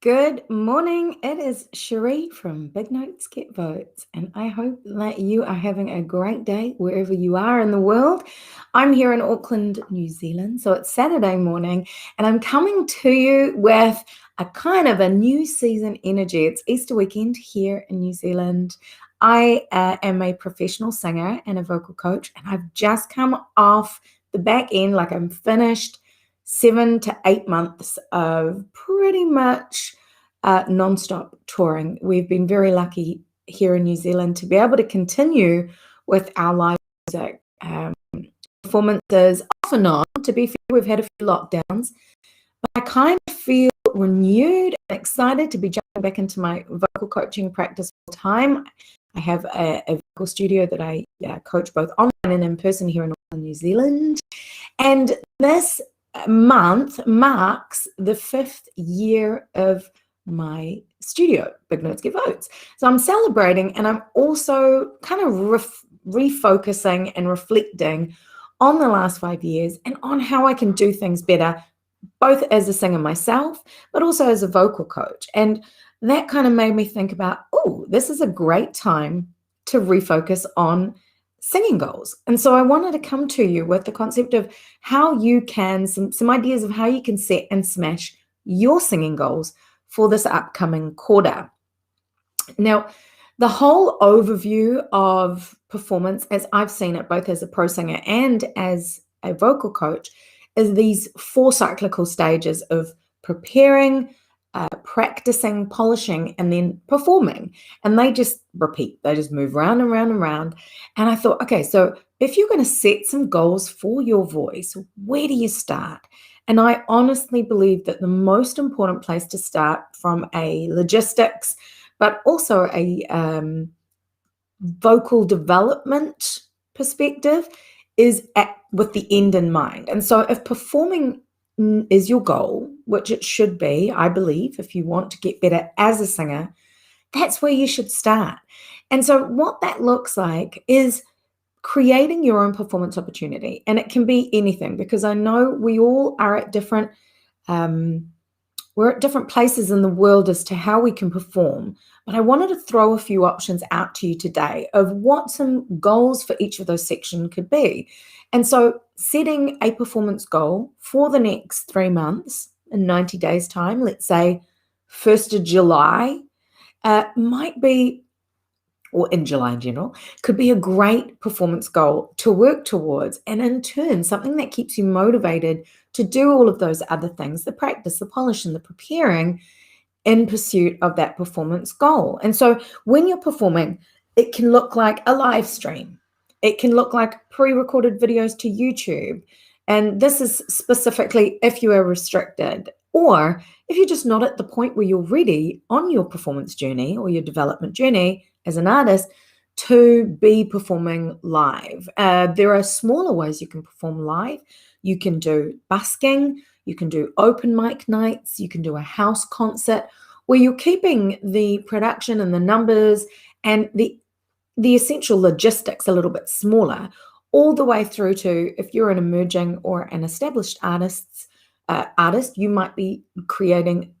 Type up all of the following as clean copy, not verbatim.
Good morning. It is Cherie from Big Notes Get Votes, and I hope that you are having a great day wherever you are in the world. I'm here in Auckland, New Zealand, so it's Saturday morning, and I'm coming to you with a kind of a new season energy. It's Easter weekend here in New Zealand. I am a professional singer and a vocal coach, and I've just come off the back end, like I'm finished 7 to 8 months of pretty much non-stop touring. We've been very lucky here in New Zealand to be able to continue with our live music performances off and on. To be fair, we've had a few lockdowns, but I kind of feel renewed and excited to be jumping back into my vocal coaching practice full time. I have a vocal studio that I coach both online and in person here in Auckland, New Zealand. And this month marks the 5th year of my studio, Big Notes Get Votes. So I'm celebrating, and I'm also kind of refocusing and reflecting on the last 5 years and on how I can do things better, both as a singer myself, but also as a vocal coach. And that kind of made me think about, oh, this is a great time to refocus on singing goals. And so I wanted to come to you with the concept of how you can, some ideas of how you can set and smash your singing goals for this upcoming quarter. Now, the whole overview of performance, as I've seen it both as a pro singer and as a vocal coach, is these 4 cyclical stages of preparing, practicing, polishing, and then performing. And they just repeat. They just move round and round and round. And I thought, okay, so if you're going to set some goals for your voice, where do you start? And I honestly believe that the most important place to start from a logistics, but also a vocal development perspective, is with the end in mind. And so if performing is your goal, which it should be, I believe, if you want to get better as a singer, that's where you should start. And so what that looks like is creating your own performance opportunity. And it can be anything, because I know we all are at different we're at different places in the world as to how we can perform. But I wanted to throw a few options out to you today of what some goals for each of those sections could be. And so setting a performance goal for the next 3 months in 90 days time, let's say 1st of July, might be, or in July in general, could be a great performance goal to work towards, and in turn, something that keeps you motivated to do all of those other things, the practice, the polish, and the preparing in pursuit of that performance goal. And so when you're performing, it can look like a live stream. It can look like pre-recorded videos to YouTube. And this is specifically if you are restricted, or if you're just not at the point where you're ready on your performance journey or your development journey as an artist to be performing live. There are smaller ways you can perform live. You can do busking, you can do open mic nights, you can do a house concert where you're keeping the production and the numbers and the essential logistics a little bit smaller, all the way through to, if you're an emerging or an established artist, you might be creating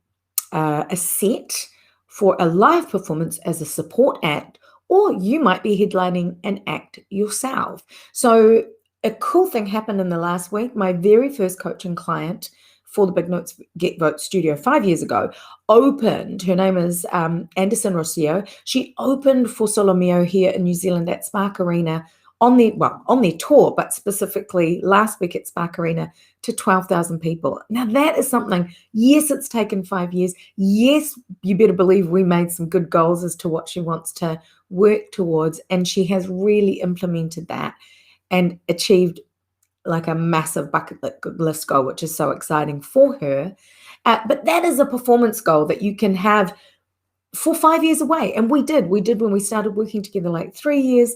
a set for a live performance as a support act, or you might be headlining an act yourself. So a cool thing happened in the last week. My very first coaching client for the Big Notes Get Vote studio 5 years ago opened. Her name is Anderson Rossio. She opened for Solomeo here in New Zealand at Spark Arena on their tour, but specifically last week at Spark Arena to 12,000 people. Now that is something, yes, it's taken 5 years. Yes, you better believe we made some good goals as to what she wants to work towards. And she has really implemented that and achieved like a massive bucket list goal, which is so exciting for her. But that is a performance goal that you can have for 5 years away. And we did when we started working together, like 3 years.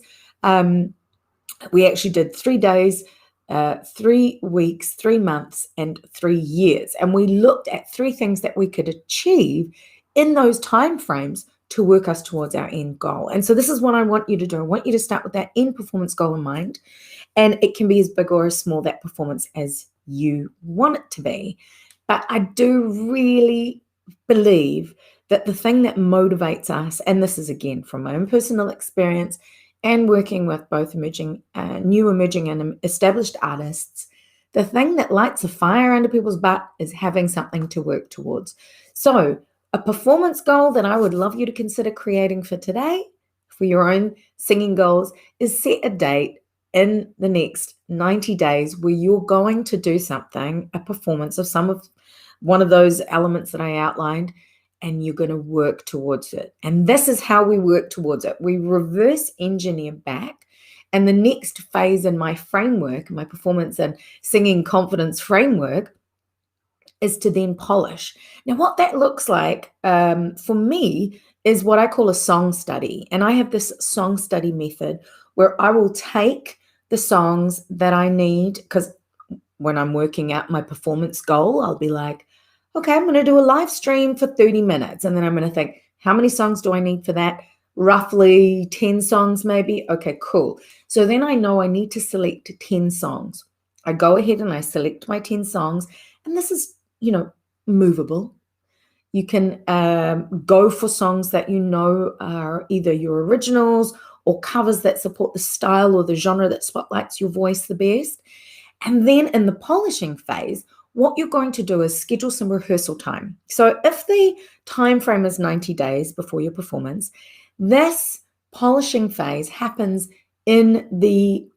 We actually did 3 days, 3 weeks, 3 months, and 3 years. And we looked at 3 things that we could achieve in those timeframes to work us towards our end goal. And so this is what I want you to do. I want you to start with that end performance goal in mind. And it can be as big or as small, that performance, as you want it to be. But I do really believe that the thing that motivates us, and this is again from my own personal experience and working with both new emerging and established artists, the thing that lights a fire under people's butt is having something to work towards. So a performance goal that I would love you to consider creating for today, for your own singing goals, is set a date in the next 90 days where you're going to do something, a performance of one of those elements that I outlined, and you're going to work towards it. And this is how we work towards it. We reverse engineer back. And the next phase in my framework, my performance and singing confidence framework, is to then polish. Now, what that looks like for me is what I call a song study. And I have this song study method where I will take the songs that I need, because when I'm working out my performance goal, I'll be like, okay, I'm going to do a live stream for 30 minutes. And then I'm going to think, how many songs do I need for that? Roughly 10 songs, maybe. Okay, cool. So then I know I need to select 10 songs. I go ahead and I select my 10 songs. And this is, movable. You can go for songs that you know are either your originals or covers that support the style or the genre that spotlights your voice the best. And then in the polishing phase, what you're going to do is schedule some rehearsal time. So if the time frame is 90 days before your performance, this polishing phase happens in the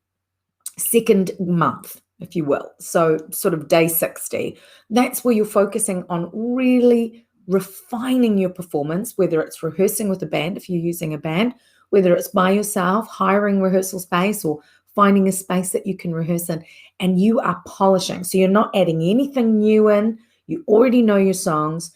second month, if you will. So sort of day 60. That's where you're focusing on really refining your performance, whether it's rehearsing with a band, if you're using a band, whether it's by yourself, hiring rehearsal space, or finding a space that you can rehearse in, and you are polishing. So you're not adding anything new in. You already know your songs,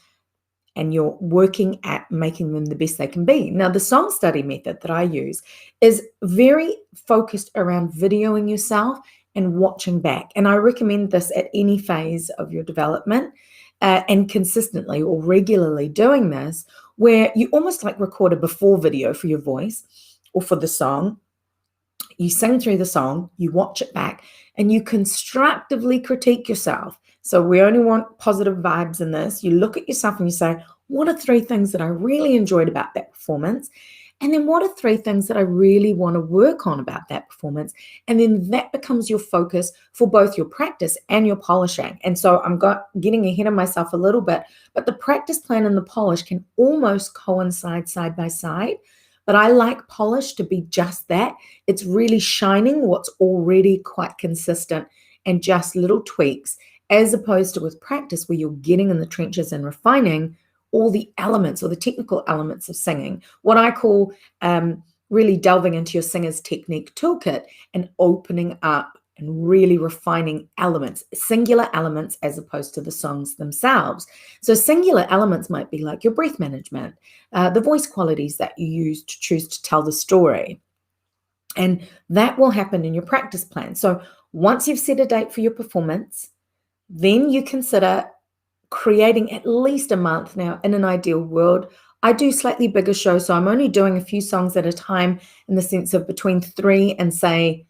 and you're working at making them the best they can be. Now, the song study method that I use is very focused around videoing yourself and watching back. And I recommend this at any phase of your development, and consistently or regularly doing this, where you almost like record a before video for your voice or for the song. You sing through the song, you watch it back, and you constructively critique yourself. So we only want positive vibes in this. You look at yourself and you say, what are 3 things that I really enjoyed about that performance? And then what are 3 things that I really want to work on about that performance? And then that becomes your focus for both your practice and your polishing. And so I'm getting ahead of myself a little bit, but the practice plan and the polish can almost coincide side by side. But I like polish to be just that. It's really shining what's already quite consistent and just little tweaks, as opposed to with practice where you're getting in the trenches and refining all the elements or the technical elements of singing. What I call really delving into your singer's technique toolkit and opening up and really refining elements, singular elements, as opposed to the songs themselves. So singular elements might be like your breath management, the voice qualities that you use to choose to tell the story. And that will happen in your practice plan. So once you've set a date for your performance, then you consider creating at least a month. Now, in an ideal world, I do slightly bigger shows, so I'm only doing a few songs at a time, in the sense of between 3 and say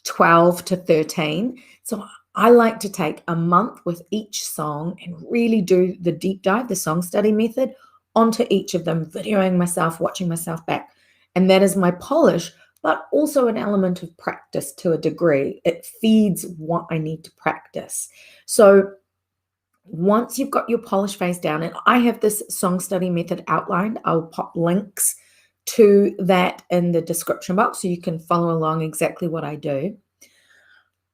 12 to 13. So I like to take a month with each song and really do the deep dive, the song study method, onto each of them, videoing myself, watching myself back. And that is my polish, but also an element of practice to a degree. It feeds what I need to practice. So once you've got your polish phase down, and I have this song study method outlined, I'll pop links to that in the description box so you can follow along exactly what I do.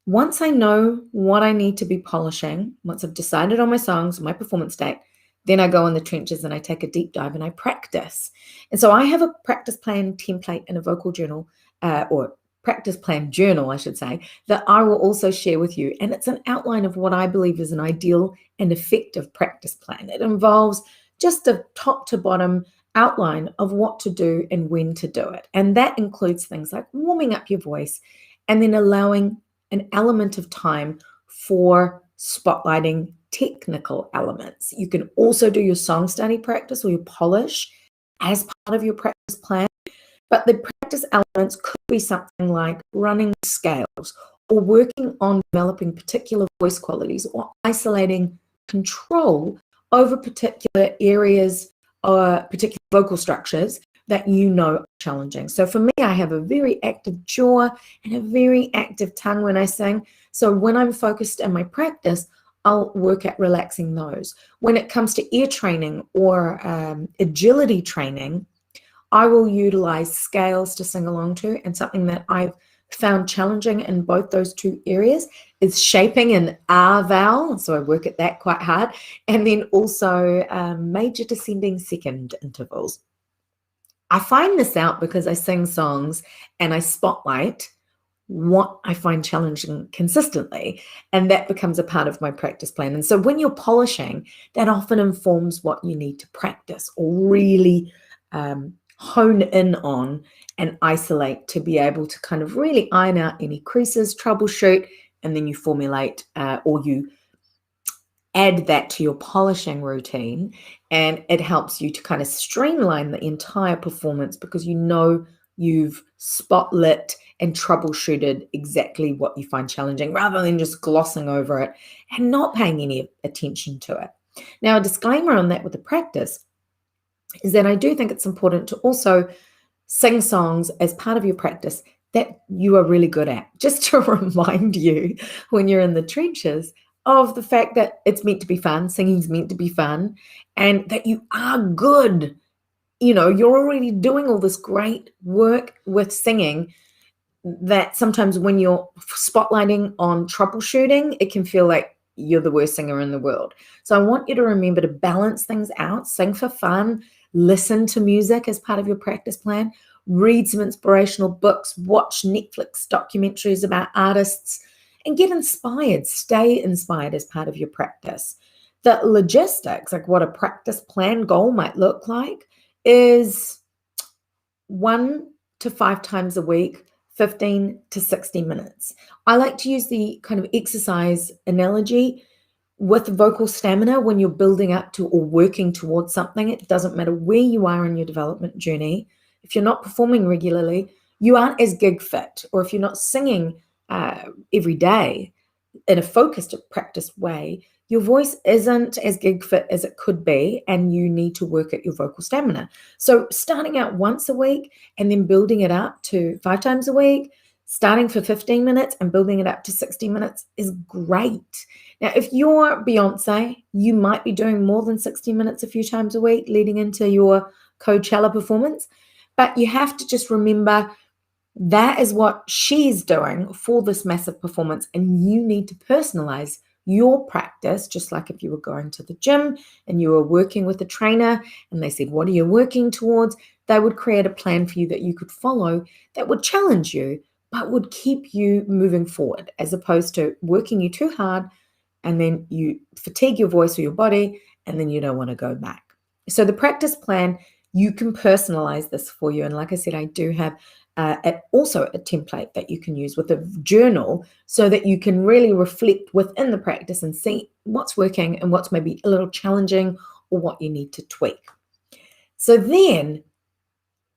Once I know what I need to be polishing, once I've decided on my songs, my performance date, then I go in the trenches and I take a deep dive and I practice. And so I have a practice plan template in a vocal journal, or practice plan journal, I should say, that I will also share with you. And it's an outline of what I believe is an ideal and effective practice plan. It involves just a top to bottom outline of what to do and when to do it. And that includes things like warming up your voice and then allowing an element of time for spotlighting technical elements. You can also do your song study practice or your polish as part of your practice plan, but the practice elements could be something like running scales or working on developing particular voice qualities or isolating control over particular areas or particular vocal structures that you know are challenging. So for me, I have a very active jaw and a very active tongue when I sing. So when I'm focused in my practice, I'll work at relaxing those. When it comes to ear training or agility training, I will utilize scales to sing along to, and something that I've found challenging in both those two areas is shaping an R vowel, so I work at that quite hard, and then also major descending second intervals. I find this out because I sing songs and I spotlight what I find challenging consistently, and that becomes a part of my practice plan. And so when you're polishing, that often informs what you need to practice or really hone in on and isolate to be able to kind of really iron out any creases, troubleshoot, and then you formulate or you add that to your polishing routine, and it helps you to kind of streamline the entire performance because you know you've spotlit and troubleshooted exactly what you find challenging rather than just glossing over it and not paying any attention to it. Now, a disclaimer on that with the practice is that I do think it's important to also sing songs as part of your practice that you are really good at, just to remind you when you're in the trenches of the fact that it's meant to be fun, singing's meant to be fun, and that you are good. You know, you're already doing all this great work with singing that sometimes when you're spotlighting on troubleshooting, it can feel like you're the worst singer in the world. So I want you to remember to balance things out, sing for fun, listen to music as part of your practice plan, read some inspirational books, watch Netflix documentaries about artists, and get inspired. Stay inspired as part of your practice. The logistics, like what a practice plan goal might look like, is 1 to 5 times a week, 15 to 60 minutes. I like to use the kind of exercise analogy with vocal stamina when you're building up to or working towards something. It doesn't matter where you are in your development journey. If you're not performing regularly, you aren't as gig fit, or if you're not singing every day in a focused practice way, your voice isn't as gig fit as it could be, and you need to work at your vocal stamina. So starting out once a week and then building it up to 5 times a week, starting for 15 minutes and building it up to 60 minutes is great. Now, if you're Beyonce, you might be doing more than 60 minutes a few times a week leading into your Coachella performance, but you have to just remember that is what she's doing for this massive performance, and you need to personalize your practice, just like if you were going to the gym and you were working with a trainer and they said, what are you working towards? They would create a plan for you that you could follow that would challenge you, but would keep you moving forward, as opposed to working you too hard and then you fatigue your voice or your body and then you don't want to go back. So the practice plan, you can personalize this for you. And like I said, I do have also a template that you can use with a journal so that you can really reflect within the practice and see what's working and what's maybe a little challenging or what you need to tweak. So then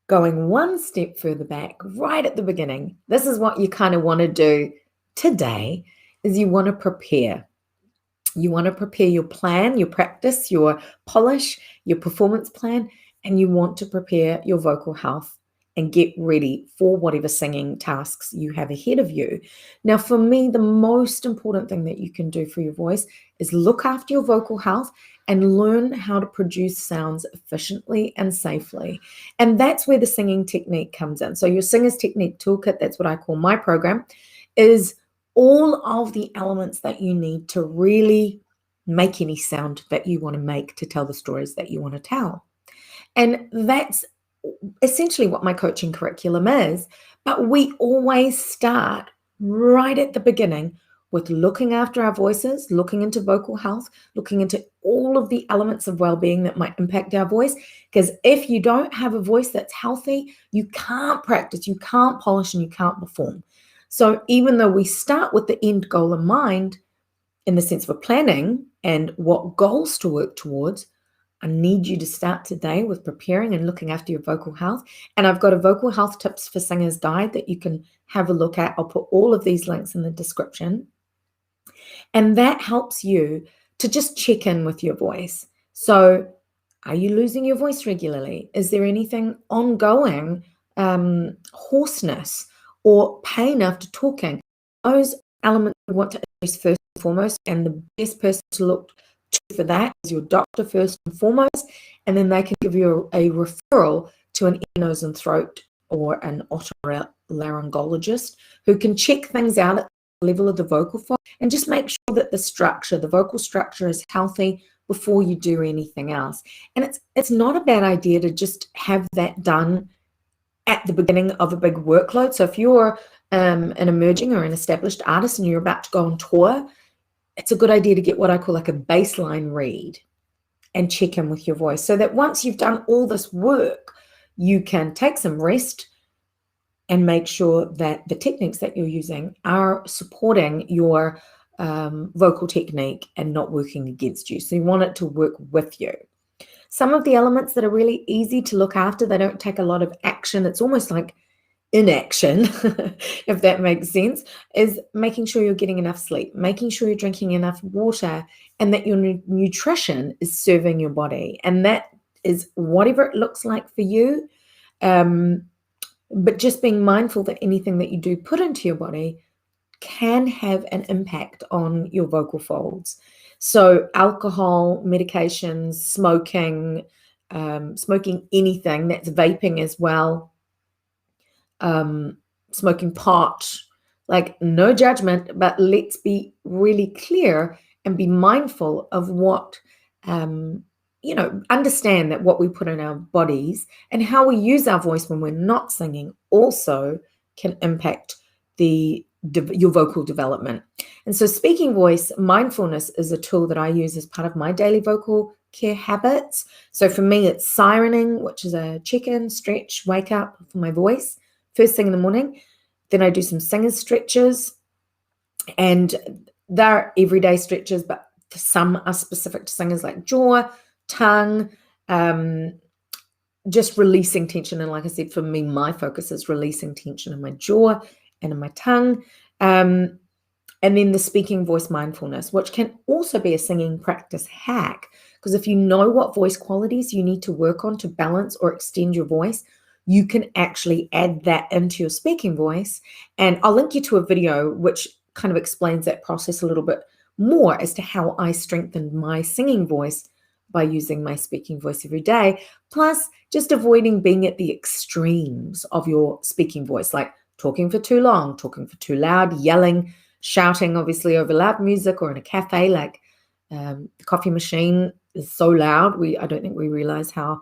going one step further back, right at the beginning, this is what you kind of want to do today, is you want to prepare. You want to prepare your plan, your practice, your polish, your performance plan, and you want to prepare your vocal health and get ready for whatever singing tasks you have ahead of you. Now, for me, the most important thing that you can do for your voice is look after your vocal health and learn how to produce sounds efficiently and safely. And that's where the singing technique comes in. So your Singer's Technique Toolkit, that's what I call my program, is all of the elements that you need to really make any sound that you want to make to tell the stories that you want to tell. And that's essentially what my coaching curriculum is. But we always start right at the beginning with looking after our voices, looking into vocal health, looking into all of the elements of well-being that might impact our voice. Because if you don't have a voice that's healthy, you can't practice, you can't polish, and you can't perform. So even though we start with the end goal in mind, in the sense of planning and what goals to work towards, I need you to start today with preparing and looking after your vocal health. And I've got a vocal health tips for singers guide that you can have a look at. I'll put all of these links in the description. And that helps you to just check in with your voice. So are you losing your voice regularly? Is there anything ongoing, hoarseness or pain after talking? Those elements we want to address first and foremost, and the best person to look to for that is your doctor first and foremost, and then they can give you a referral to an ear, nose, and throat or an otolaryngologist who can check things out at the level of the vocal fold and just make sure that the vocal structure is healthy before you do anything else. And it's not a bad idea to just have that done at the beginning of a big workload. So if you're an emerging or an established artist and you're about to go on tour, it's a good idea to get what I call like a baseline read and check in with your voice, so that once you've done all this work, you can take some rest and make sure that the techniques that you're using are supporting your vocal technique and not working against you. So you want it to work with you. Some of the elements that are really easy to look after, they don't take a lot of action. It's almost like inaction, if that makes sense, is making sure you're getting enough sleep, making sure you're drinking enough water, and that your nutrition is serving your body. And that is whatever it looks like for you. But just being mindful that anything that you do put into your body can have an impact on your vocal folds. So alcohol, medications, smoking, smoking anything, that's vaping as well, smoking pot, like no judgment, but let's be really clear and be mindful of what, understand that what we put in our bodies and how we use our voice when we're not singing also can impact your vocal development. And so speaking voice mindfulness is a tool that I use as part of my daily vocal care habits. So for me, it's sirening, which is a check-in, stretch, wake up for my voice first thing in the morning. Then I do some singer's stretches, and they're everyday stretches, but some are specific to singers, like jaw, tongue, just releasing tension. And like I said, for me, my focus is releasing tension in my jaw and in my tongue. And then the speaking voice mindfulness, which can also be a singing practice hack, because if you know what voice qualities you need to work on to balance or extend your voice, you can actually add that into your speaking voice. And I'll link you to a video which kind of explains that process a little bit more as to how I strengthened my singing voice by using my speaking voice every day, plus just avoiding being at the extremes of your speaking voice, like talking for too long, talking for too loud, yelling, shouting, obviously over loud music, or in a cafe, like the coffee machine is so loud. I don't think we realize how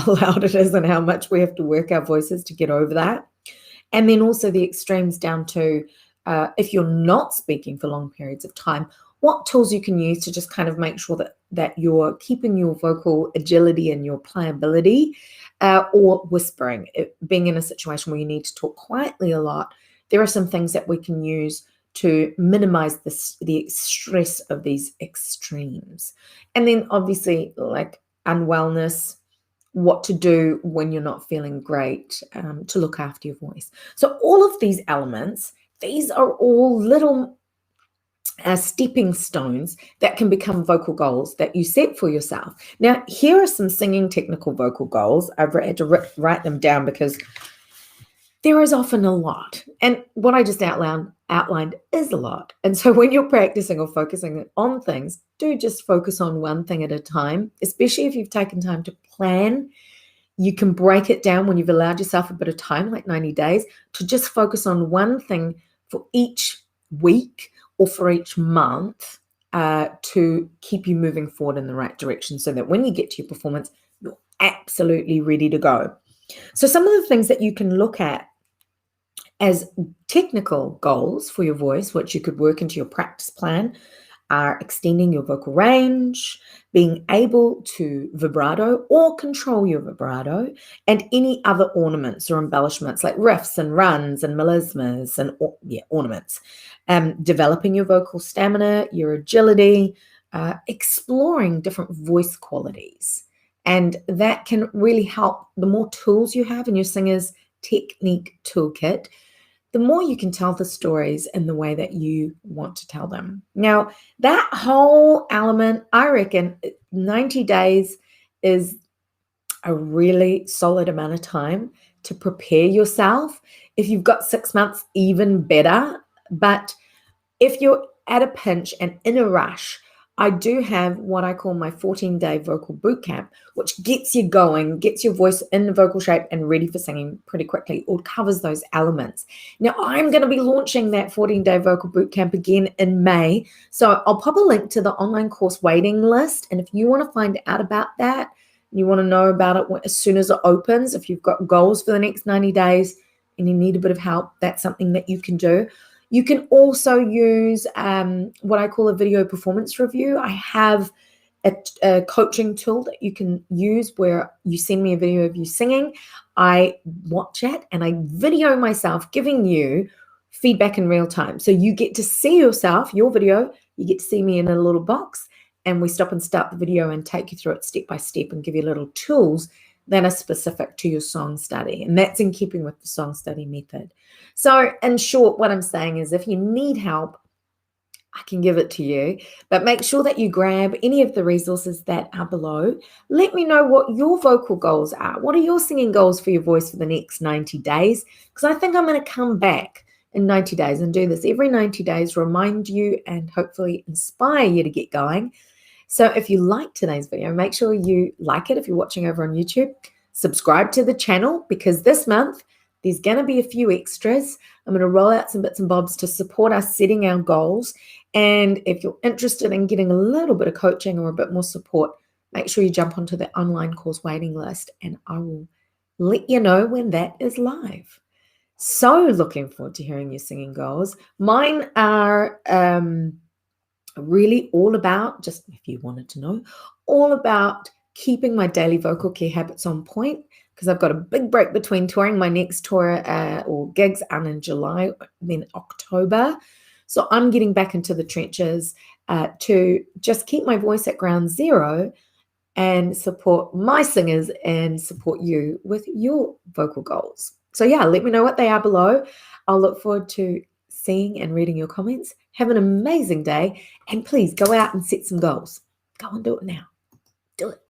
loud it is and how much we have to work our voices to get over that. And then also the extremes down to if you're not speaking for long periods of time, what tools you can use to just kind of make sure that you're keeping your vocal agility and your pliability, or whispering, being in a situation where you need to talk quietly a lot. There are some things that we can use to minimize the stress of these extremes. And then obviously, like unwellness, what to do when you're not feeling great, to look after your voice. So all of these elements, these are all little stepping stones that can become vocal goals that you set for yourself. Now, here are some singing technical vocal goals. I've had to write them down because there is often a lot. And what I just outlined is a lot. And so when you're practicing or focusing on things, do just focus on one thing at a time, especially if you've taken time to plan. You can break it down when you've allowed yourself a bit of time, like 90 days, to just focus on one thing for each week or for each month, to keep you moving forward in the right direction, so that when you get to your performance, you're absolutely ready to go. So some of the things that you can look at as technical goals for your voice, which you could work into your practice plan, are extending your vocal range, being able to vibrato or control your vibrato, and any other ornaments or embellishments like riffs and runs and melismas and ornaments. Developing your vocal stamina, your agility, exploring different voice qualities. And that can really help. The more tools you have in your singer's technique toolkit, the more you can tell the stories in the way that you want to tell them. Now, that whole element, I reckon, 90 days is a really solid amount of time to prepare yourself. If you've got 6 months, even better. But if you're at a pinch and in a rush, I do have what I call my 14-day vocal boot camp, which gets you going, gets your voice in the vocal shape and ready for singing pretty quickly, or covers those elements. Now, I'm going to be launching that 14-day vocal boot camp again in May. So I'll pop a link to the online course waiting list. And if you want to find out about that, you want to know about it as soon as it opens, if you've got goals for the next 90 days and you need a bit of help, that's something that you can do. You can also use what I call a video performance review. I have a coaching tool that you can use where you send me a video of you singing. I watch it and I video myself giving you feedback in real time. So you get to see yourself, your video, you get to see me in a little box, and we stop and start the video and take you through it step by step and give you little tools that are specific to your song study. And that's in keeping with the song study method. So in short, what I'm saying is if you need help, I can give it to you, but make sure that you grab any of the resources that are below. Let me know what your vocal goals are. What are your singing goals for your voice for the next 90 days? Because I think I'm going to come back in 90 days and do this every 90 days, remind you and hopefully inspire you to get going. So if you like today's video, make sure you like it if you're watching over on YouTube. Subscribe to the channel because this month there's going to be a few extras. I'm going to roll out some bits and bobs to support us setting our goals. And if you're interested in getting a little bit of coaching or a bit more support, make sure you jump onto the online course waiting list and I will let you know when that is live. So looking forward to hearing your singing goals. Mine are really all about, just if you wanted to know, all about keeping my daily vocal care habits on point because I've got a big break between touring. My next tour or gigs are in July, then October. So I'm getting back into the trenches to just keep my voice at ground zero and support my singers and support you with your vocal goals. So yeah, let me know what they are below. I'll look forward to seeing and reading your comments. Have an amazing day and please go out and set some goals. Go and do it now. Do it.